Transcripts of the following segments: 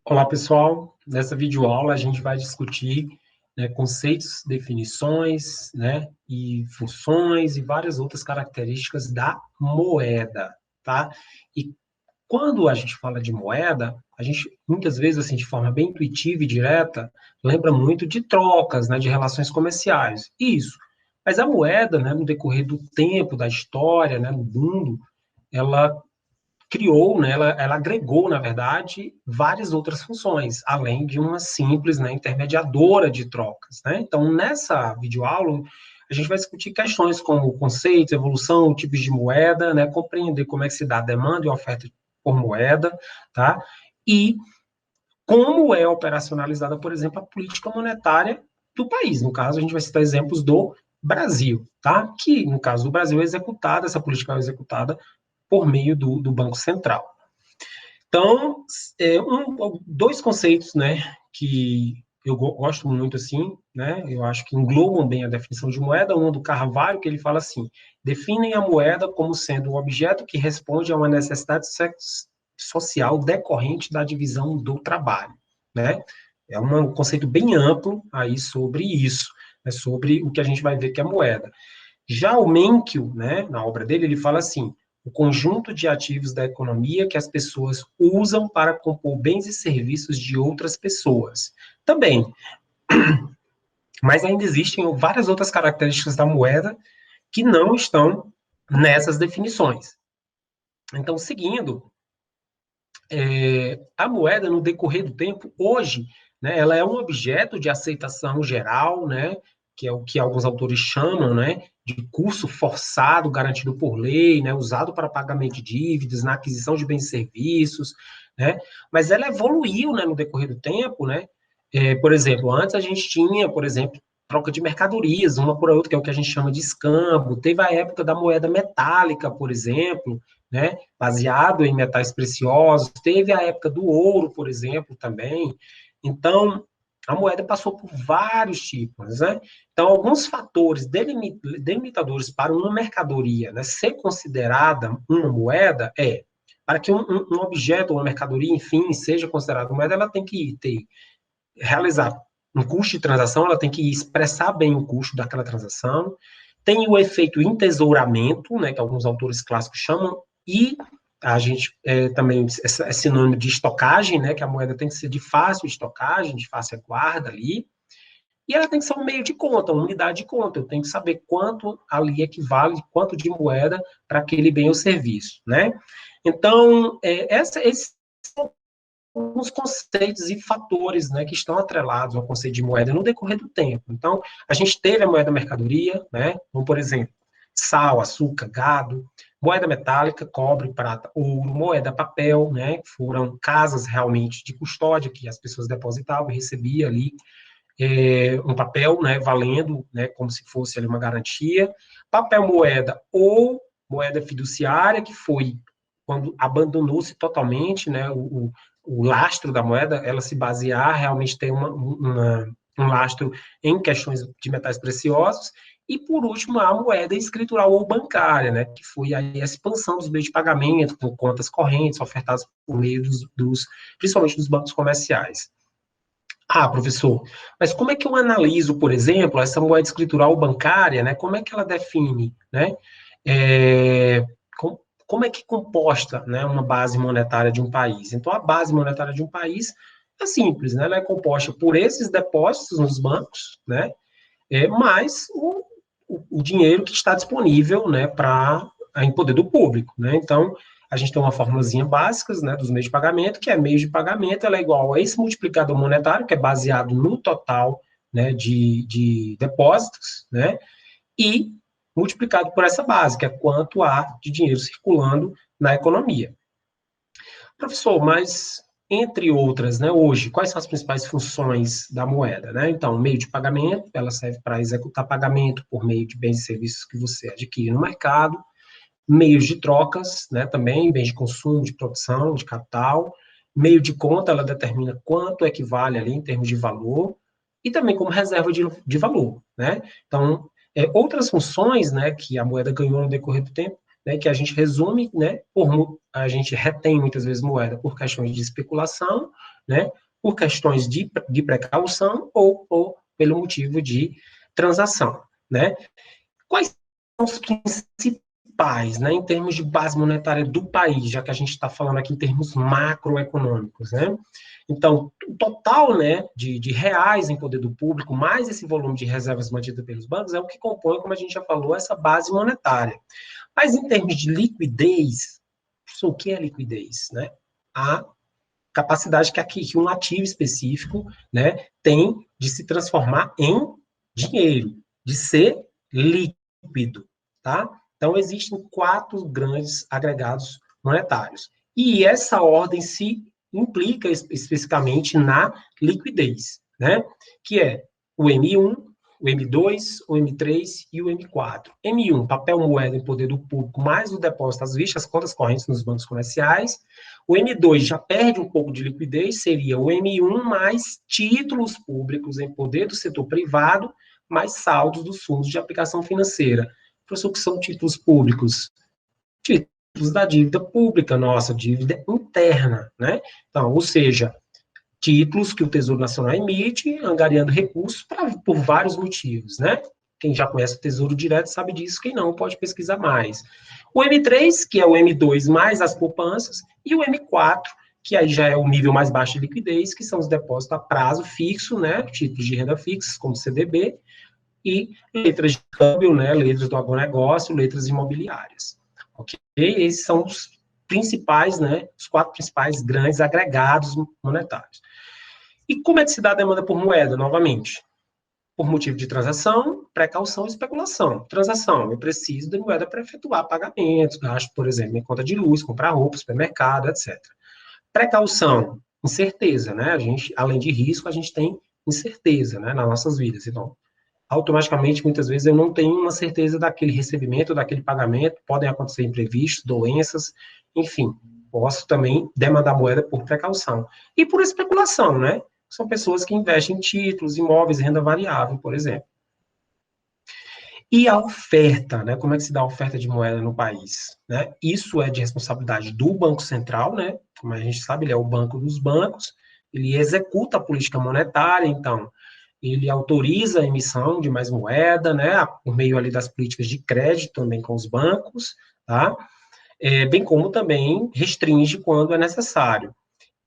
Olá, pessoal. Nessa videoaula a gente vai discutir, conceitos, definições, e funções e várias outras características da moeda, tá? E quando a gente fala de moeda, a gente muitas vezes, assim, de forma bem intuitiva e direta, lembra muito de trocas, de relações comerciais. Isso. Mas a moeda, no decorrer do tempo, da história, no mundo, ela criou, ela agregou, na verdade, várias outras funções, além de uma simples, intermediadora de trocas, Então, nessa videoaula, a gente vai discutir questões como conceitos, evolução, tipos de moeda, compreender como é que se dá a demanda e a oferta por moeda, tá? E como é operacionalizada, por exemplo, a política monetária do país. No caso, a gente vai citar exemplos do Brasil, tá? Que, no caso do Brasil, essa política é executada por meio do Banco Central. Então, dois conceitos, que eu gosto muito, assim, eu acho que englobam bem a definição de moeda, um do Carvalho, que ele fala assim, definem a moeda como sendo um objeto que responde a uma necessidade social decorrente da divisão do trabalho, né? É um conceito bem amplo aí sobre isso, sobre o que a gente vai ver que é moeda. Já o Menkeu, na obra dele, ele fala assim, o conjunto de ativos da economia que as pessoas usam para compor bens e serviços de outras pessoas. Também, mas ainda existem várias outras características da moeda que não estão nessas definições. Então, seguindo, a moeda, no decorrer do tempo, hoje, ela é um objeto de aceitação geral, que é o que alguns autores chamam, de curso forçado garantido por lei, usado para pagamento de dívidas, na aquisição de bens e serviços, mas ela evoluiu, no decorrer do tempo, por exemplo, antes a gente tinha, por exemplo, troca de mercadorias, uma por outra, que é o que a gente chama de escambo, teve a época da moeda metálica, por exemplo, baseado em metais preciosos, teve a época do ouro, por exemplo, também. Então, a moeda passou por vários tipos, Então, alguns fatores delimitadores para uma mercadoria, ser considerada uma moeda para que um objeto, uma mercadoria, enfim, seja considerada moeda, ela tem que realizar um custo de transação, ela tem que expressar bem o custo daquela transação, tem o efeito entesouramento, que alguns autores clássicos chamam, e a gente também é sinônimo de estocagem, que a moeda tem que ser de fácil estocagem, de fácil guarda ali, e ela tem que ser um meio de conta, uma unidade de conta. Eu tenho que saber quanto ali equivale, quanto de moeda para aquele bem ou serviço, Então, esses são alguns conceitos e fatores, que estão atrelados ao conceito de moeda no decorrer do tempo. Então, a gente teve a moeda mercadoria, como, por exemplo, sal, açúcar, gado, moeda metálica, cobre, prata, ouro, moeda papel, que foram casas realmente de custódia que as pessoas depositavam e recebiam ali um papel, valendo, como se fosse ali uma garantia, papel moeda ou moeda fiduciária, que foi quando abandonou-se totalmente, o lastro da moeda, ela se basear, realmente ter um lastro em questões de metais preciosos, e, por último, a moeda escritural ou bancária, que foi a expansão dos meios de pagamento, com contas correntes ofertadas por meio principalmente dos bancos comerciais. Ah, professor, mas como é que eu analiso, por exemplo, essa moeda escritural bancária, como é que ela define, é, como é que é composta, uma base monetária de um país? Então, a base monetária de um país é simples, ela é composta por esses depósitos nos bancos, mais o dinheiro que está disponível, em poder do público, Então, a gente tem uma formulazinha básica, dos meios de pagamento, que é meio de pagamento, ela é igual a esse multiplicador monetário, que é baseado no total, de depósitos, e multiplicado por essa base, que é quanto há de dinheiro circulando na economia. Professor, mas entre outras, hoje, quais são as principais funções da moeda, Então, meio de pagamento, ela serve para executar pagamento por meio de bens e serviços que você adquire no mercado, meios de trocas, também, bens de consumo, de produção, de capital, meio de conta, ela determina quanto equivale ali em termos de valor, e também como reserva de valor, Então, outras funções, que a moeda ganhou no decorrer do tempo, que a gente resume, a gente retém muitas vezes moeda por questões de especulação, né, por questões de precaução ou pelo motivo de transação, né? Quais são os principais, né, em termos de base monetária do país, já que a gente está falando aqui em termos macroeconômicos, né? Então, o total, né, de reais em poder do público, mais esse volume de reservas mantidas pelos bancos, é o que compõe, como a gente já falou, essa base monetária. Mas em termos de liquidez, o que é liquidez, né? A capacidade que um ativo específico, né, tem de se transformar em dinheiro, de ser líquido, tá? Então, existem 4 grandes agregados monetários. E essa ordem se implica especificamente na liquidez, né? Que é o M1, o M2, o M3 e o M4. M1, papel moeda em poder do público, mais o depósito às vistas, contas correntes nos bancos comerciais. O M2 já perde um pouco de liquidez, seria o M1 mais títulos públicos em poder do setor privado, mais saldos dos fundos de aplicação financeira. Professor, o que são títulos públicos? Títulos da dívida pública, nossa dívida interna, né? Então, ou seja, títulos que o Tesouro Nacional emite, angariando recursos por vários motivos, né? Quem já conhece o Tesouro Direto sabe disso, quem não pode pesquisar mais. O M3, que é o M2 mais as poupanças, e o M4, que aí já é o nível mais baixo de liquidez, que são os depósitos a prazo fixo, né? Títulos de renda fixa, como CDB, e letras de câmbio, né? Letras do agronegócio, letras imobiliárias. Ok? Esses são os principais, né? Os 4 principais grandes agregados monetários. E como é que se dá a demanda por moeda, novamente? Por motivo de transação, precaução e especulação. Transação, eu preciso de moeda para efetuar pagamentos, gasto, por exemplo, em conta de luz, comprar roupa, supermercado, etc. Precaução, incerteza, né? A gente, além de risco, a gente tem incerteza, né, nas nossas vidas. Então, automaticamente, muitas vezes, eu não tenho uma certeza daquele recebimento, daquele pagamento, podem acontecer imprevistos, doenças, enfim, posso também demandar moeda por precaução. E por especulação, né? São pessoas que investem em títulos, imóveis, renda variável, por exemplo. E a oferta, né? Como é que se dá a oferta de moeda no país? Né? Isso é de responsabilidade do Banco Central, né? Como a gente sabe, ele é o banco dos bancos, ele executa a política monetária, então, ele autoriza a emissão de mais moeda, né? Por meio ali das políticas de crédito também com os bancos, tá? Bem como também restringe quando é necessário.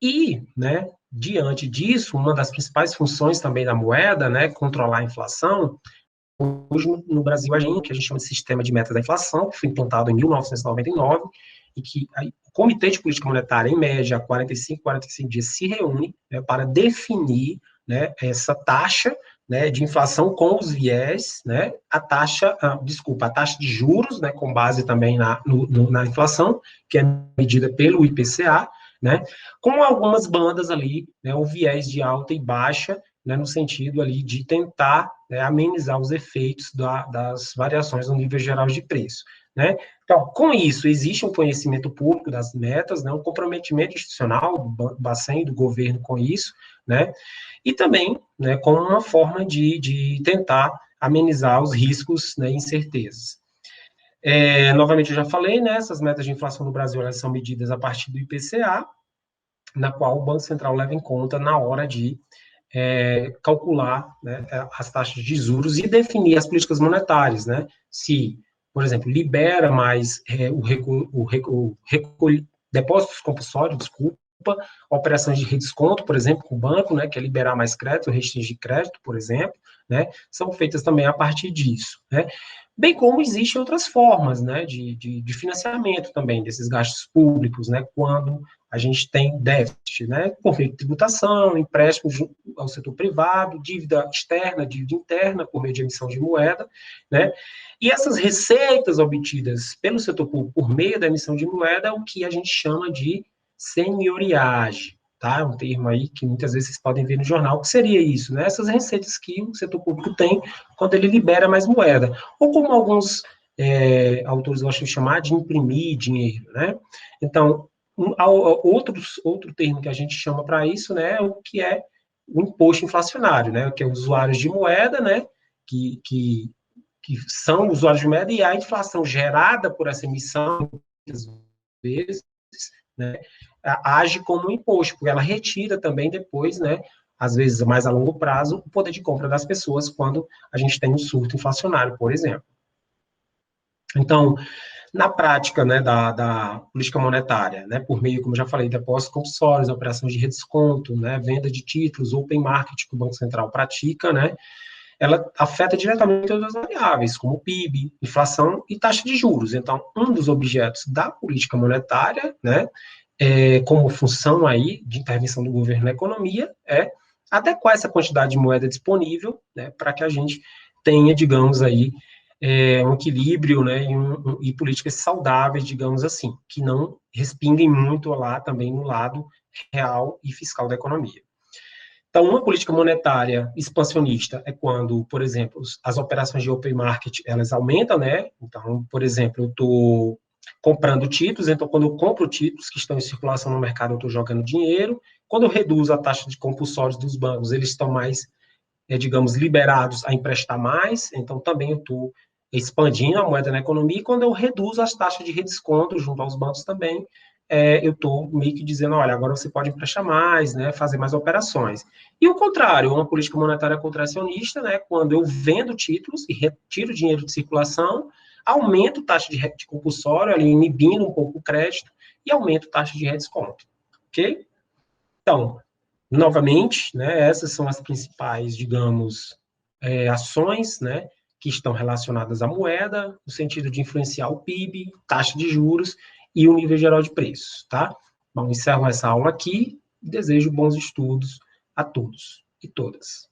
E, né, diante disso, uma das principais funções também da moeda, né, controlar a inflação. Hoje, no Brasil, a gente, o que a gente chama de sistema de metas da inflação, que foi implantado em 1999, e que o Comitê de Política Monetária, em média, a 45 dias, se reúne, né, para definir, né, essa taxa, né, de inflação com os viés, né, a taxa de juros, né, com base também na inflação, que é medida pelo IPCA, né, com algumas bandas ali, né, o viés de alta e baixa, né, no sentido ali de tentar, né, amenizar os efeitos das variações no nível geral de preço, né? Então, com isso, existe um conhecimento público das metas, né, um comprometimento institucional do Bacen, do governo com isso, né? E também, né, como uma forma de tentar amenizar os riscos, né, e incertezas. Novamente, eu já falei, né, essas metas de inflação no Brasil, elas são medidas a partir do IPCA, na qual o Banco Central leva em conta na hora de calcular, né, as taxas de juros e definir as políticas monetárias, né? Se, por exemplo, libera mais depósitos compulsórios, desculpa, operações de redesconto, por exemplo, com o banco, né, que é liberar mais crédito, restringir crédito, por exemplo, né, são feitas também a partir disso, né? Bem como existem outras formas, né, de financiamento também desses gastos públicos, né, quando a gente tem déficit, né, por meio de tributação, empréstimos ao setor privado, dívida externa, dívida interna, por meio de emissão de moeda, né, e essas receitas obtidas pelo setor público por meio da emissão de moeda é o que a gente chama de senhoriagem, tá? É um termo aí que muitas vezes vocês podem ver no jornal. O que seria isso, né? Essas receitas que o setor público tem quando ele libera mais moeda. Ou como alguns autores gostam de chamar de imprimir dinheiro, né? Então, outro termo que a gente chama para isso, né, é o que é o imposto inflacionário, né, que é usuários de moeda, né, que são usuários de moeda, e a inflação gerada por essa emissão, muitas vezes, né, age como um imposto, porque ela retira também depois, né, às vezes mais a longo prazo, o poder de compra das pessoas quando a gente tem um surto inflacionário, por exemplo. Então, na prática, né, da política monetária, né, por meio, como já falei, de depósitos compulsórios, operações de redesconto, né, venda de títulos, open market que o Banco Central pratica, né, ela afeta diretamente outras variáveis, como PIB, inflação e taxa de juros. Então, um dos objetos da política monetária, né, como função aí de intervenção do governo na economia, é adequar essa quantidade de moeda disponível, né, para que a gente tenha, digamos aí, um equilíbrio, né, e políticas saudáveis, digamos assim, que não respinguem muito lá também no lado real e fiscal da economia. Então, uma política monetária expansionista é quando, por exemplo, as operações de open market, elas aumentam, né? Então, por exemplo, eu estou comprando títulos, então quando eu compro títulos que estão em circulação no mercado, eu estou jogando dinheiro. Quando eu reduzo a taxa de compulsórios dos bancos, eles estão mais, digamos, liberados a emprestar mais, então também eu estou expandindo a moeda na economia, e quando eu reduzo as taxas de redesconto junto aos bancos também, eu estou meio que dizendo, olha, agora você pode emprestar mais, né, fazer mais operações. E o contrário, uma política monetária contracionista, né, quando eu vendo títulos e retiro dinheiro de circulação, aumento taxa de compulsório, ali inibindo um pouco o crédito, e aumento taxa de redesconto, ok? Então, novamente, né, essas são as principais, digamos, ações, né, que estão relacionadas à moeda, no sentido de influenciar o PIB, taxa de juros e o nível geral de preços, tá? Bom, encerro essa aula aqui e desejo bons estudos a todos e todas.